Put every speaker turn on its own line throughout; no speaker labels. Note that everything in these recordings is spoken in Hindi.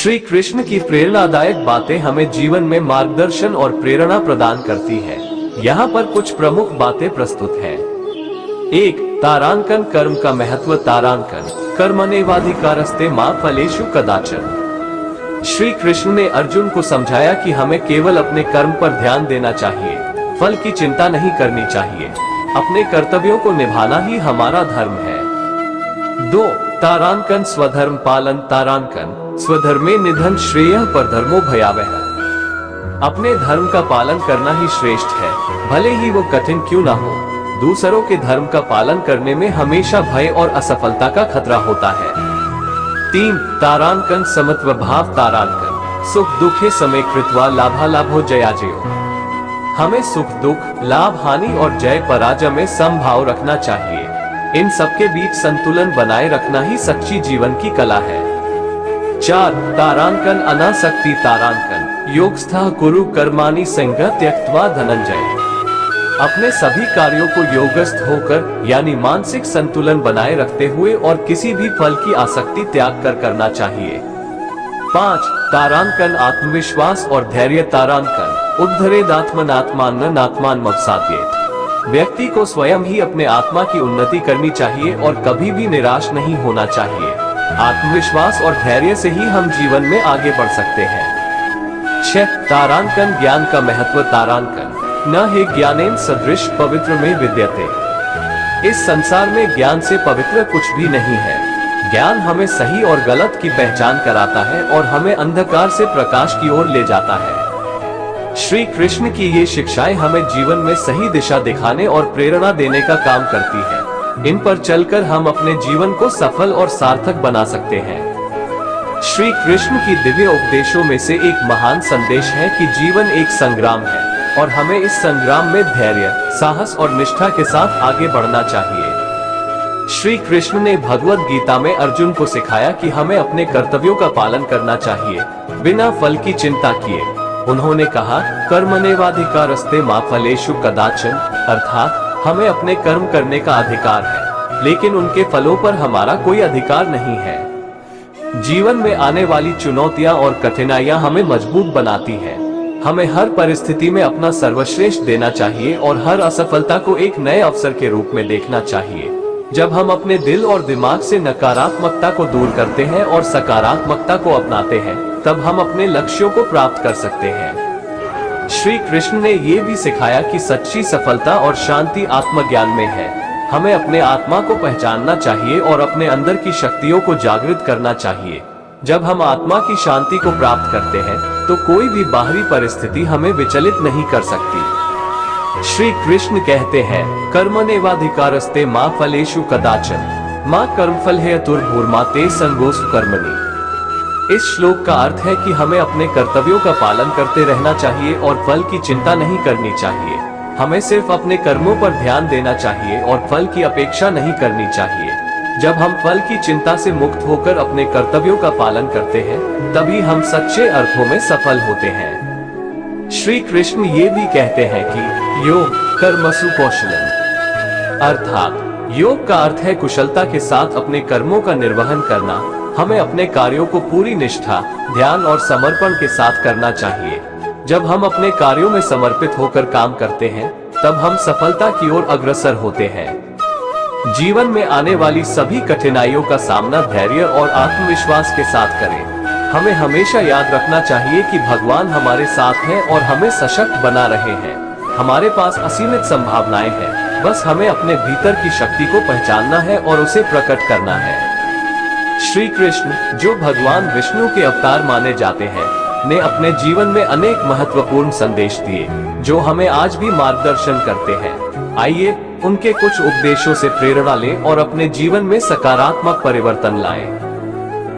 श्री कृष्ण की प्रेरणादायक बातें हमें जीवन में मार्गदर्शन और प्रेरणा प्रदान करती है। यहाँ पर कुछ प्रमुख बातें प्रस्तुत हैं। 1. तारांकन कर्म का महत्व। तारांकन कर्मण्येवाधिकारस्ते मा फलेषु कदाचन। श्री कृष्ण ने अर्जुन को समझाया कि हमें केवल अपने कर्म पर ध्यान देना चाहिए, फल की चिंता नहीं करनी चाहिए। अपने कर्तव्यों को निभाना ही हमारा धर्म है। 2. तारांकन स्वधर्म पालन। तारांकन स्वधर्मे निधन श्रेयः परधर्मो भयावह। अपने धर्म का पालन करना ही श्रेष्ठ है, भले ही वो कठिन क्यों ना हो। दूसरों के धर्म का पालन करने में हमेशा भय और असफलता का खतरा होता है। 3. तारांकन समत्व भाव। तारांकन सुख दुखे समय कृत्वा लाभालाभो जयाजयो। हमें सुख दुख, लाभ हानि और जय पराजय में समभाव रखना चाहिए। इन सबके बीच संतुलन बनाए रखना ही सच्ची जीवन की कला है। 4. तारांकन अनासक्ति। तारांकन योगस्थः कुरु कर्माणि संगः त्यक्त्वा धनंजय। अपने सभी कार्यों को योगस्थ होकर यानी मानसिक संतुलन बनाए रखते हुए और किसी भी फल की आसक्ति त्याग कर करना चाहिए। 5. तारांकन आत्मविश्वास और धैर्य। तारांकन उद्धरेदात्मनात्माननात्मान मवसाद्येत। व्यक्ति को स्वयं ही अपने आत्मा की उन्नति करनी चाहिए और कभी भी निराश नहीं होना चाहिए। आत्मविश्वास और धैर्य से ही हम जीवन में आगे बढ़ सकते हैं। 6. तारांकन ज्ञान का महत्व। तारांकन न हे ज्ञानेन सदृश पवित्र में विद्यते। इस संसार में ज्ञान से पवित्र कुछ भी नहीं है। ज्ञान हमें सही और गलत की पहचान कराता है और हमें अंधकार से प्रकाश की ओर ले जाता है। श्री कृष्ण की ये शिक्षाएं हमें जीवन में सही दिशा दिखाने और प्रेरणा देने का काम करती है। इन पर चलकर हम अपने जीवन को सफल और सार्थक बना सकते हैं। श्री कृष्ण की दिव्य उपदेशों में से एक महान संदेश है कि जीवन एक संग्राम है और हमें इस संग्राम में धैर्य, साहस और निष्ठा के साथ आगे बढ़ना चाहिए। श्री कृष्ण ने भगवद गीता में अर्जुन को सिखाया कि हमें अपने कर्तव्यों का पालन करना चाहिए, बिना फल की चिंता किए। उन्होंने कहा, कर्मण्येवाधिकारस्ते मा फलेषु कदाचन, अर्थात हमें अपने कर्म करने का अधिकार है, लेकिन उनके फलों पर हमारा कोई अधिकार नहीं है। जीवन में आने वाली चुनौतियां और कठिनाइयां हमें मजबूत बनाती हैं। हमें हर परिस्थिति में अपना सर्वश्रेष्ठ देना चाहिए और हर असफलता को एक नए अवसर के रूप में देखना चाहिए। जब हम अपने दिल और दिमाग से नकारात्मकता को दूर करते हैं और सकारात्मकता को अपनाते हैं, तब हम अपने लक्ष्यों को प्राप्त कर सकते हैं। श्री कृष्ण ने ये भी सिखाया कि सच्ची सफलता और शांति आत्मज्ञान में है। हमें अपने आत्मा को पहचानना चाहिए और अपने अंदर की शक्तियों को जागृत करना चाहिए। जब हम आत्मा की शांति को प्राप्त करते हैं, तो कोई भी बाहरी परिस्थिति हमें विचलित नहीं कर सकती। श्री कृष्ण कहते हैं, कर्मण्येवाधिकारस्ते मा फलेषु कदाचन, मा कर्मफल हेतुर्भूर्मा ते संगोऽसु कर्मणि। इस श्लोक का अर्थ है कि हमें अपने कर्तव्यों का पालन करते रहना चाहिए और फल की चिंता नहीं करनी चाहिए। हमें सिर्फ अपने कर्मों पर ध्यान देना चाहिए और फल की अपेक्षा नहीं करनी चाहिए। जब हम फल की चिंता से मुक्त होकर अपने कर्तव्यों का पालन करते हैं, तभी हम सच्चे अर्थों में सफल होते हैं। श्री कृष्ण ये भी कहते हैं कि योग कर्मसु कौशलम, अर्थात योग का अर्थ है कुशलता के साथ अपने कर्मों का निर्वहन करना। हमें अपने कार्यों को पूरी निष्ठा, ध्यान और समर्पण के साथ करना चाहिए। जब हम अपने कार्यों में समर्पित होकर काम करते हैं, तब हम सफलता की ओर अग्रसर होते हैं। जीवन में आने वाली सभी कठिनाइयों का सामना धैर्य और आत्मविश्वास के साथ करें। हमें हमेशा याद रखना चाहिए कि भगवान हमारे साथ हैं और हमें सशक्त बना रहे हैं। हमारे पास असीमित संभावनाएं हैं, बस हमें अपने भीतर की शक्ति को पहचानना है और उसे प्रकट करना है। श्री कृष्ण, जो भगवान विष्णु के अवतार माने जाते हैं, ने अपने जीवन में अनेक महत्वपूर्ण संदेश दिए, जो हमें आज भी मार्गदर्शन करते हैं। आइए उनके कुछ उपदेशों से प्रेरणा लें और अपने जीवन में सकारात्मक परिवर्तन लाएं।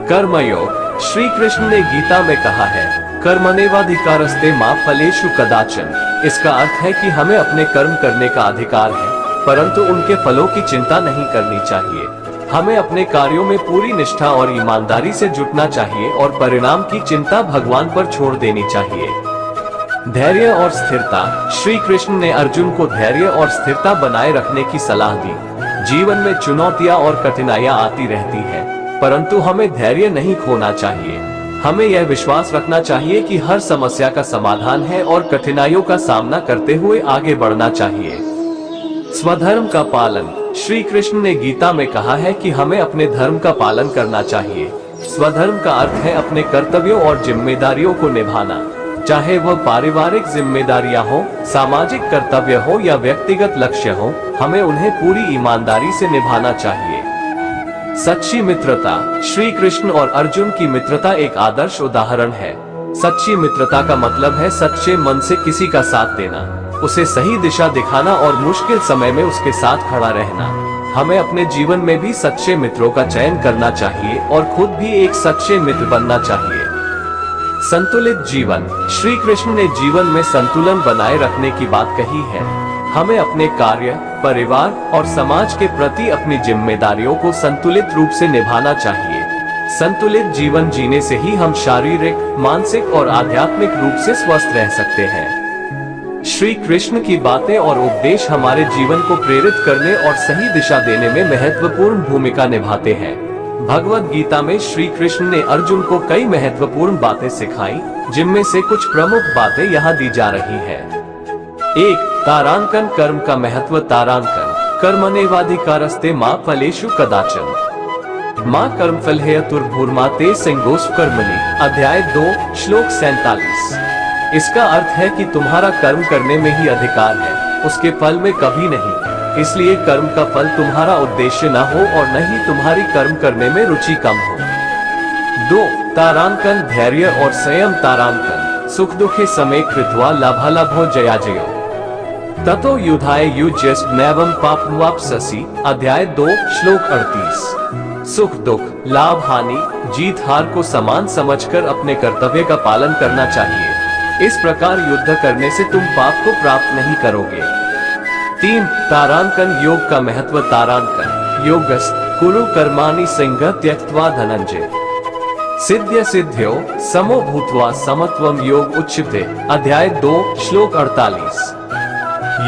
कर्मयोग। श्री कृष्ण ने गीता में कहा है, कर्मण्येवाधिकारस्ते मा फलेषु कदाचन। इसका अर्थ है कि हमें अपने कर्म करने का अधिकार है, परंतु उनके फलों की चिंता नहीं करनी चाहिए। हमें अपने कार्यों में पूरी निष्ठा और ईमानदारी से जुटना चाहिए और परिणाम की चिंता भगवान पर छोड़ देनी चाहिए। धैर्य और स्थिरता। श्री कृष्ण ने अर्जुन को धैर्य और स्थिरता बनाए रखने की सलाह दी। जीवन में चुनौतियां और कठिनाइयां आती रहती हैं, परंतु हमें धैर्य नहीं खोना चाहिए। हमें यह विश्वास रखना चाहिए कि हर समस्या का समाधान है और कठिनाइयों का सामना करते हुए आगे बढ़ना चाहिए। स्वधर्म का पालन। श्री कृष्ण ने गीता में कहा है कि हमें अपने धर्म का पालन करना चाहिए। स्वधर्म का अर्थ है अपने कर्तव्यों और जिम्मेदारियों को निभाना, चाहे वह पारिवारिक जिम्मेदारियां हो, सामाजिक कर्तव्य हो या व्यक्तिगत लक्ष्य हो, हमें उन्हें पूरी ईमानदारी से निभाना चाहिए। सच्ची मित्रता। श्री कृष्ण और अर्जुन की मित्रता एक आदर्श उदाहरण है। सच्ची मित्रता का मतलब है सच्चे मन से किसी का साथ देना, उसे सही दिशा दिखाना और मुश्किल समय में उसके साथ खड़ा रहना। हमें अपने जीवन में भी सच्चे मित्रों का चयन करना चाहिए और खुद भी एक सच्चे मित्र बनना चाहिए। संतुलित जीवन। श्री कृष्ण ने जीवन में संतुलन बनाए रखने की बात कही है। हमें अपने कार्य, परिवार और समाज के प्रति अपनी जिम्मेदारियों को संतुलित रूप से निभाना चाहिए। संतुलित जीवन जीने से ही हम शारीरिक, मानसिक और आध्यात्मिक रूप से स्वस्थ रह सकते हैं। श्री कृष्ण की बातें और उपदेश हमारे जीवन को प्रेरित करने और सही दिशा देने में महत्वपूर्ण भूमिका निभाते हैं। भगवद गीता में श्री कृष्ण ने अर्जुन को कई महत्वपूर्ण बातें सिखाई, जिनमें से कुछ प्रमुख बातें यहाँ दी जा रही हैं। 1. तारांकन कर्म का महत्व। तारांकन कर्मण्येवाधिकारस्ते मा फलेषु कदाचन मा कर्मफल हेतुर्भूर्मा ते संगोष्ठ कर्मणि। अध्याय 2 श्लोक 47। इसका अर्थ है कि तुम्हारा कर्म करने में ही अधिकार है, उसके फल में कभी नहीं। इसलिए कर्म का फल तुम्हारा उद्देश्य न हो और न ही तुम्हारी कर्म करने में रुचि कम हो। 2. तारांकन धैर्य और संयम। तारांकन सुख दुखे समय कृत्वा लाभालाभो जयाजयो ततो युधाय युज्यस्व पापवाप्स्यसि। अध्याय 2 श्लोक 38। सुख दुख, लाभ हानि, जीत हार को समान समझकर अपने कर्तव्य का पालन करना चाहिए। इस प्रकार युद्ध करने से तुम पाप को प्राप्त नहीं करोगे। 3. तारांकन योग का महत्व। तारांकन योगस् कुरु कर्माणि संग त्यक्त्वा धनंजय सिद्ध्य सिद्ध्यो समो भूत्वा समत्वम योग उच्यते। अध्याय 2 श्लोक 48।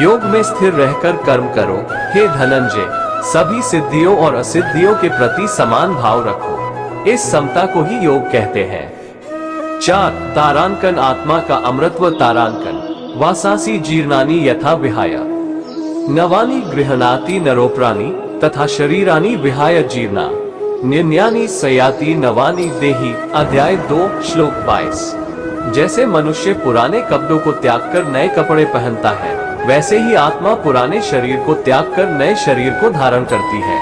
योग में स्थिर रहकर कर्म करो, हे धनंजय। सभी सिद्धियों और असिद्धियों के प्रति समान भाव रखो। इस समता को ही योग कहते हैं। 4. तारांकन आत्मा का अमृतत्व। तारांकन वासासी जीर्णानि यथा विहाय नवानि गृह्णाति नरोप्राणि तथा शरीरानि विहाय जीर्णा निन्यानि सयाति नवानि देहि। अध्याय 2 श्लोक 22। जैसे मनुष्य पुराने कपड़ों को त्याग कर नए कपड़े पहनता है, वैसे ही आत्मा पुराने शरीर को त्याग कर नए शरीर को धारण करती है।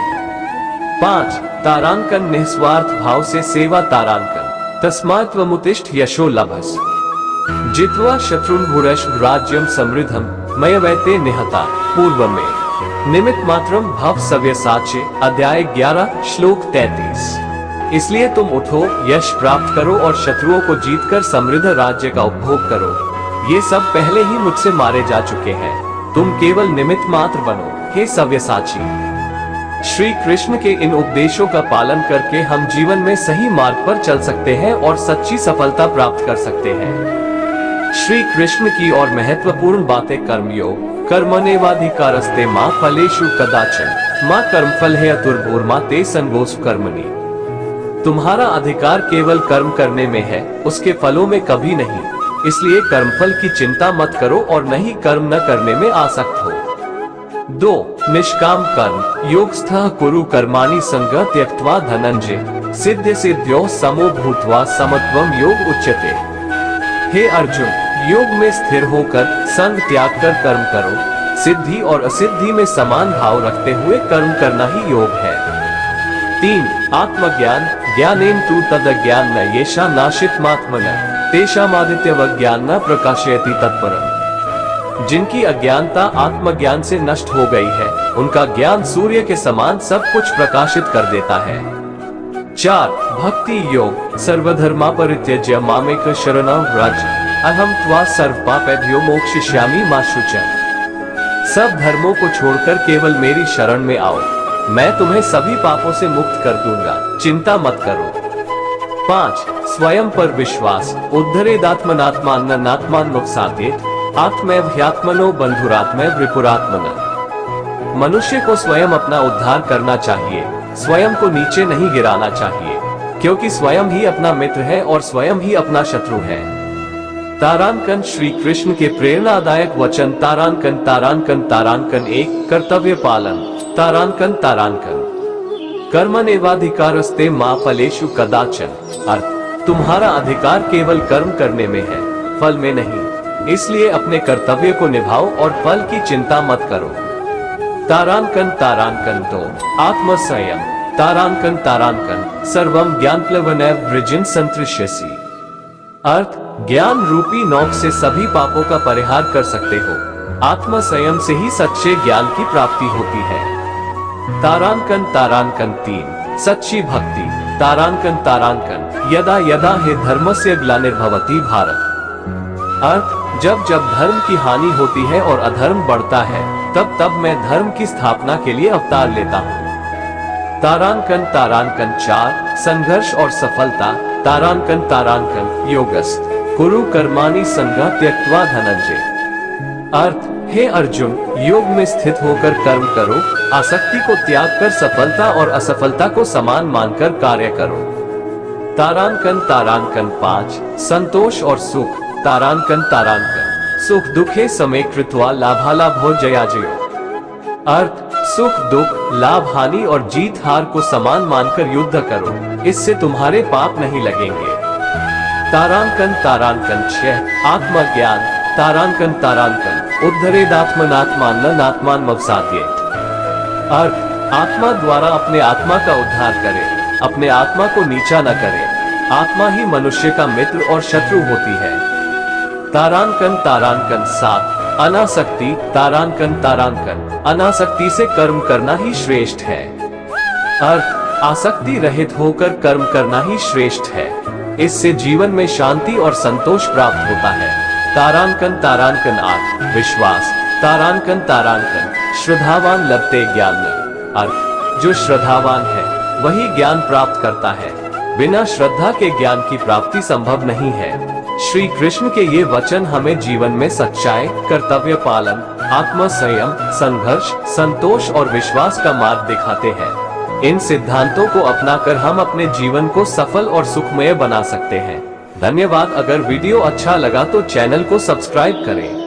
5. तारांकन निस्वार्थ भाव से सेवा। तारांकन तस्मात् त्वमुत्तिष्ठ यशो लभस् जित्वा शत्रुन् भुरश् राज्यं समृद्धं मयवैते निहता। पूर्व में निमित्त मात्रम भव सव्यसाचे। अध्याय 11 श्लोक 33। इसलिए तुम उठो, यश प्राप्त करो और शत्रुओं को जीतकर समृद्ध राज्य का उपभोग करो। ये सब पहले ही मुझसे मारे जा चुके हैं, तुम केवल निमित्त मात्र बनो, हे सव्यसाची। श्री कृष्ण के इन उपदेशों का पालन करके हम जीवन में सही मार्ग पर चल सकते हैं और सच्ची सफलता प्राप्त कर सकते हैं। श्री कृष्ण की और महत्वपूर्ण बातें। कर्मयोग कर्मण्येवाधिकारस्ते मा फलेषु कदाचन मा कर्मफल हेतुर्भूर्मा ते संगोष्ठ कर्मणि। तुम्हारा अधिकार केवल कर्म करने में है, उसके फलों में कभी नहीं। इसलिए कर्मफल की चिंता मत करो और न ही कर्म न करने में आसक्त हो। 2. निष्काम कर्म योगस्थः कुरु कर्माणि संग त्यक्त्वा धनंजय सिद्ध्य सिद्ध्यो समो भूत्वा समत्वम योग उच्यते। हे अर्जुन, योग में स्थिर होकर संग त्याग कर कर्म करो। सिद्धि और असिद्धि में समान भाव रखते हुए कर्म करना ही योग है। 3. आत्मज्ञान ज्ञानेन तु तदज्ञान न येषा नाशितमात्मनः तेषामादित्यवज्ञान न प्रकाशयति तत्परम्। जिनकी अज्ञानता आत्मज्ञान से नष्ट हो गई है, उनका ज्ञान सूर्य के समान सब कुछ प्रकाशित कर देता है। 4. भक्ति योग सर्वधर्मा परित्यज्य मामेक शरणं व्रज अहम त्वा सर्वपापेभ्यो मोक्षयिष्यामि मा शुचः। सब धर्मों को छोड़कर केवल मेरी शरण में आओ, मैं तुम्हें सभी पापों से मुक्त कर दूंगा, चिंता मत करो। 5. स्वयं पर विश्वास उद्धरेदात्मनात्मान्नात्मान नुकसादेत आत्मैव ह्यात्मनो बंधुरात्मैव रिपुरात्मन। मनुष्य को स्वयं अपना उद्धार करना चाहिए, स्वयं को नीचे नहीं गिराना चाहिए। क्योंकि स्वयं ही अपना मित्र है और स्वयं ही अपना शत्रु है। तारांकन श्री कृष्ण के प्रेरणादायक वचन। तारांकन तारांकन तारांकन 1 कर्तव्य पालन। तारांकन तारांकन कर्मण्येवाधिकारस्ते मा फलेषु कदाचन। अर्थ तुम्हारा अधिकार केवल कर्म करने में है, फल में नहीं। इसलिए अपने कर्तव्य को निभाओ और फल की चिंता मत करो। तारांकन तारांकन 2 आत्मसंयम। तारांकन तारांकन सर्वम ज्ञानप्लवनैव वृजिन संतृष्यसि। अर्थ ज्ञान रूपी नौक से सभी पापों का परिहार कर सकते हो। आत्म संयम से ही सच्चे ज्ञान की प्राप्ति होती है। तारांकन तारांकन 3 सच्ची भक्ति। तारांकन तारांकन यदा यदा हे धर्मस्य ग्लानिर्भवति भारत। अर्थ जब जब धर्म की हानि होती है और अधर्म बढ़ता है, तब तब मैं धर्म की स्थापना के लिए अवतार लेता हूँ। तारांकन तारांकन 4 संघर्ष और सफलता। तारांकन तारांकन योगस्थ कुरु कर्माणि संगः त्यक्त्वा धनंजय। अर्थ हे अर्जुन, योग में स्थित होकर कर्म करो, आसक्ति को त्याग कर सफलता और असफलता को समान मानकर कार्य करो। तारांकन तारांकन 5 संतोष और सुख। तारांकन तारांकन सुख दुखे समे कृत्वा लाभालाभो जयाजयो। अर्थ सुख दुख लाभ हानि और जीत हार को समान मानकर युद्ध करो, इससे तुम्हारे पाप नहीं लगेंगे। तारांकन तारांकन 6 आत्मज्ञान। तारांकन तारांकन उद्धरेदात्मनात्मान मवसाद्ये। अर्थ आत्मा द्वारा अपने आत्मा का उद्धार करे, अपने आत्मा को नीचा न करे। आत्मा ही मनुष्य का मित्र और शत्रु होती है। तारांकन तारांकन 7 अनासक्ति। तारांकन तारांकन अनासक्ति से कर्म करना ही श्रेष्ठ है। अर्थ आसक्ति रहित होकर कर्म करना ही श्रेष्ठ है। इससे जीवन में शांति और संतोष प्राप्त होता है। तारांकन तारांकन 8 विश्वास। तारांकन तारांकन श्रद्धावान लभते ज्ञान। अर्थ जो श्रद्धावान है वही ज्ञान प्राप्त करता है, बिना श्रद्धा के ज्ञान की प्राप्ति संभव नहीं है। श्री कृष्ण के ये वचन हमें जीवन में सच्चाई, कर्तव्य पालन, आत्म संयम, संघर्ष, संतोष और विश्वास का मार्ग दिखाते हैं। इन सिद्धांतों को अपनाकर हम अपने जीवन को सफल और सुखमय बना सकते हैं। धन्यवाद। अगर वीडियो अच्छा लगा तो चैनल को सब्सक्राइब करें।